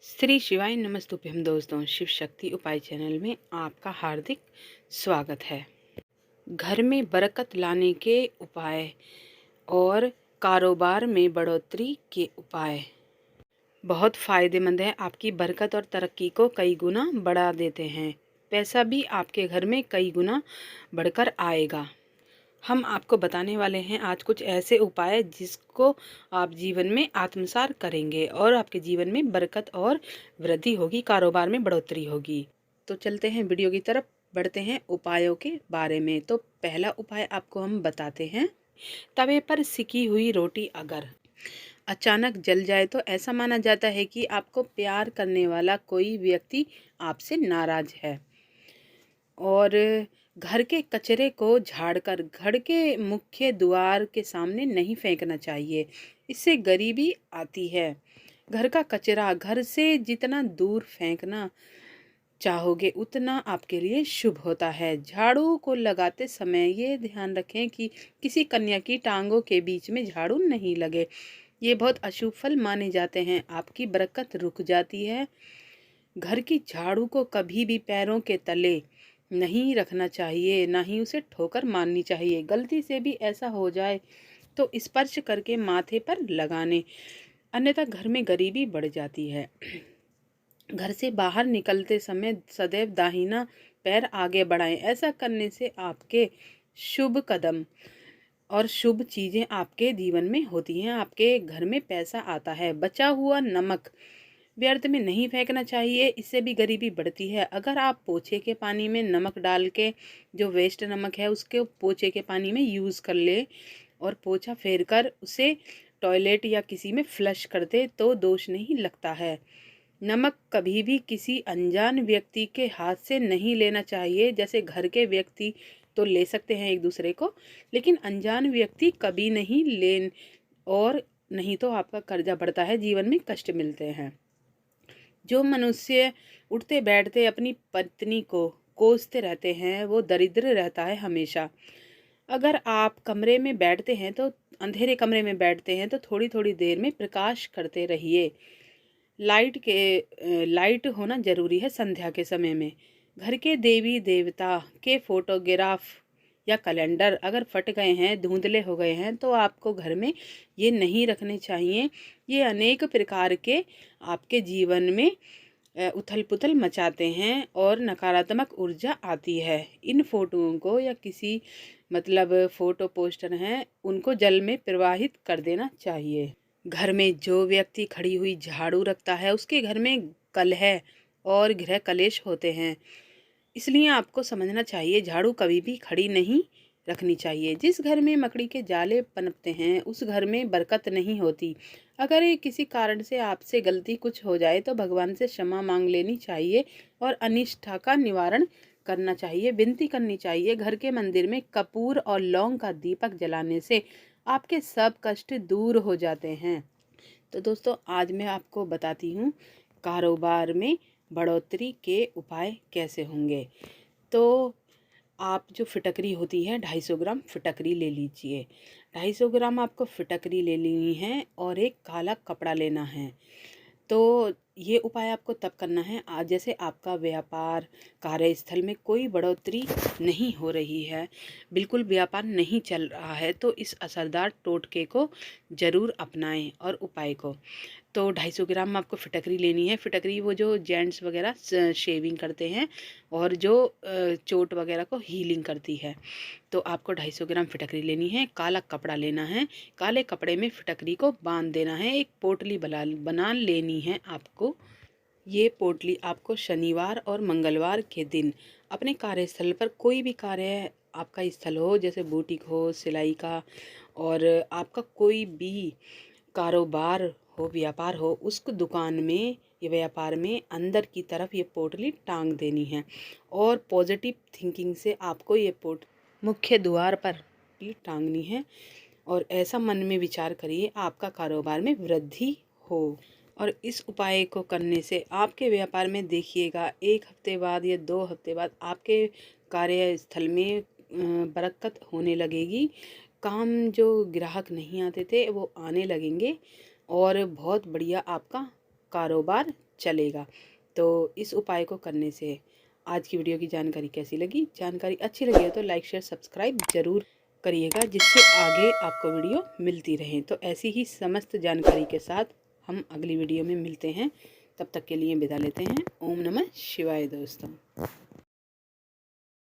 श्री शिवाय नमस्तुभ्यम दोस्तों, शिव शक्ति उपाय चैनल में आपका हार्दिक स्वागत है। घर में बरकत लाने के उपाय और कारोबार में बढ़ोतरी के उपाय बहुत फ़ायदेमंद है। आपकी बरकत और तरक्की को कई गुना बढ़ा देते हैं। पैसा भी आपके घर में कई गुना बढ़कर आएगा। हम आपको बताने वाले हैं आज कुछ ऐसे उपाय जिसको आप जीवन में आत्मसात करेंगे और आपके जीवन में बरकत और वृद्धि होगी, कारोबार में बढ़ोतरी होगी। तो चलते हैं वीडियो की तरफ, बढ़ते हैं उपायों के बारे में। तो पहला उपाय आपको हम बताते हैं। तवे पर सिकी हुई रोटी अगर अचानक जल जाए तो ऐसा माना जाता है कि आपको प्यार करने वाला कोई व्यक्ति आपसे नाराज है। और घर के कचरे को झाड़कर घर के मुख्य द्वार के सामने नहीं फेंकना चाहिए, इससे गरीबी आती है। घर का कचरा घर से जितना दूर फेंकना चाहोगे उतना आपके लिए शुभ होता है। झाड़ू को लगाते समय ये ध्यान रखें कि किसी कन्या की टांगों के बीच में झाड़ू नहीं लगे। ये बहुत अशुभ फल माने जाते हैं, आपकी बरकत रुक जाती है। घर की झाड़ू को कभी भी पैरों के तले नहीं रखना चाहिए, ना ही उसे ठोकर मारनी चाहिए। गलती से भी ऐसा हो जाए तो स्पर्श करके माथे पर लगाने, अन्यथा घर में गरीबी बढ़ जाती है। घर से बाहर निकलते समय सदैव दाहिना पैर आगे बढ़ाएं। ऐसा करने से आपके शुभ कदम और शुभ चीज़ें आपके जीवन में होती हैं। आपके घर में पैसा आता है। बचा हुआ नमक व्यर्थ में नहीं फेंकना चाहिए, इससे भी गरीबी बढ़ती है। अगर आप पोछे के पानी में नमक डाल के, जो वेस्ट नमक है उसके पोछे के पानी में यूज़ कर ले और पोछा फेर कर उसे टॉयलेट या किसी में फ्लश कर दे तो दोष नहीं लगता है। नमक कभी भी किसी अनजान व्यक्ति के हाथ से नहीं लेना चाहिए। जैसे घर के व्यक्ति तो ले सकते हैं एक दूसरे को, लेकिन अनजान व्यक्ति कभी नहीं लेन, और नहीं तो आपका कर्जा बढ़ता है, जीवन में कष्ट मिलते हैं। जो मनुष्य उठते बैठते अपनी पत्नी को कोसते रहते हैं वो दरिद्र रहता है हमेशा। अगर आप कमरे में बैठते हैं तो अंधेरे कमरे में बैठते हैं तो थोड़ी थोड़ी देर में प्रकाश करते रहिए। लाइट होना ज़रूरी है संध्या के समय में। घर के देवी देवता के फोटोग्राफ या कैलेंडर अगर फट गए हैं, धुंधले हो गए हैं, तो आपको घर में ये नहीं रखने चाहिए। ये अनेक प्रकार के आपके जीवन में उथल पुथल मचाते हैं और नकारात्मक ऊर्जा आती है। इन फोटोओं को या किसी फोटो पोस्टर हैं उनको जल में प्रवाहित कर देना चाहिए। घर में जो व्यक्ति खड़ी हुई झाड़ू रखता है उसके घर में कलह और गृह कलेश होते हैं। इसलिए आपको समझना चाहिए झाड़ू कभी भी खड़ी नहीं रखनी चाहिए। जिस घर में मकड़ी के जाले पनपते हैं उस घर में बरकत नहीं होती। अगर ये किसी कारण से आपसे गलती कुछ हो जाए तो भगवान से क्षमा मांग लेनी चाहिए और अनिष्ठा का निवारण करना चाहिए, विनती करनी चाहिए। घर के मंदिर में कपूर और लौंग का दीपक जलाने से आपके सब कष्ट दूर हो जाते हैं। तो दोस्तों आज मैं आपको बताती हूँ कारोबार में बढ़ोतरी के उपाय कैसे होंगे। तो आप जो फिटकरी होती है 250 ग्राम फिटकरी ले लीजिए। 250 ग्राम आपको फिटकरी ले लेनी है और एक काला कपड़ा लेना है। तो ये उपाय आपको तब करना है आज जैसे आपका व्यापार कार्यस्थल में कोई बढ़ोतरी नहीं हो रही है, बिल्कुल व्यापार नहीं चल रहा है, तो इस असरदार टोटके को ज़रूर अपनाएं और उपाय को। तो 250 ग्राम आपको फिटकरी लेनी है। फिटकरी वो जो जेंट्स वगैरह शेविंग करते हैं और जो चोट वगैरह को हीलिंग करती है। तो आपको 250 ग्राम फिटकरी लेनी है। काला कपड़ा लेना है, काले कपड़े में फिटकरी को बांध देना है। एक पोटली बना लेनी है आपको। ये पोटली आपको शनिवार और मंगलवार के दिन अपने कार्यस्थल पर, कोई भी कार्य आपका स्थल हो जैसे बुटीक हो, सिलाई का, और आपका कोई भी कारोबार हो, व्यापार हो, उस दुकान में या व्यापार में अंदर की तरफ ये पोटली टांग देनी है। और पॉजिटिव थिंकिंग से आपको ये मुख्य द्वार पर ये टांगनी है और ऐसा मन में विचार करिए आपका कारोबार में वृद्धि हो। और इस उपाय को करने से आपके व्यापार में देखिएगा 1 हफ्ते बाद या 2 हफ्ते बाद आपके कार्यस्थल में बरकत होने लगेगी। काम जो ग्राहक नहीं आते थे वो आने लगेंगे और बहुत बढ़िया आपका कारोबार चलेगा। तो इस उपाय को करने से आज की वीडियो की जानकारी कैसी लगी? जानकारी अच्छी लगी हो तो लाइक शेयर सब्सक्राइब ज़रूर करिएगा, जिससे आगे आपको वीडियो मिलती रहे। तो ऐसी ही समस्त जानकारी के साथ हम अगली वीडियो में मिलते हैं। तब तक के लिए विदा लेते हैं। ओम नमः शिवाय दोस्तों।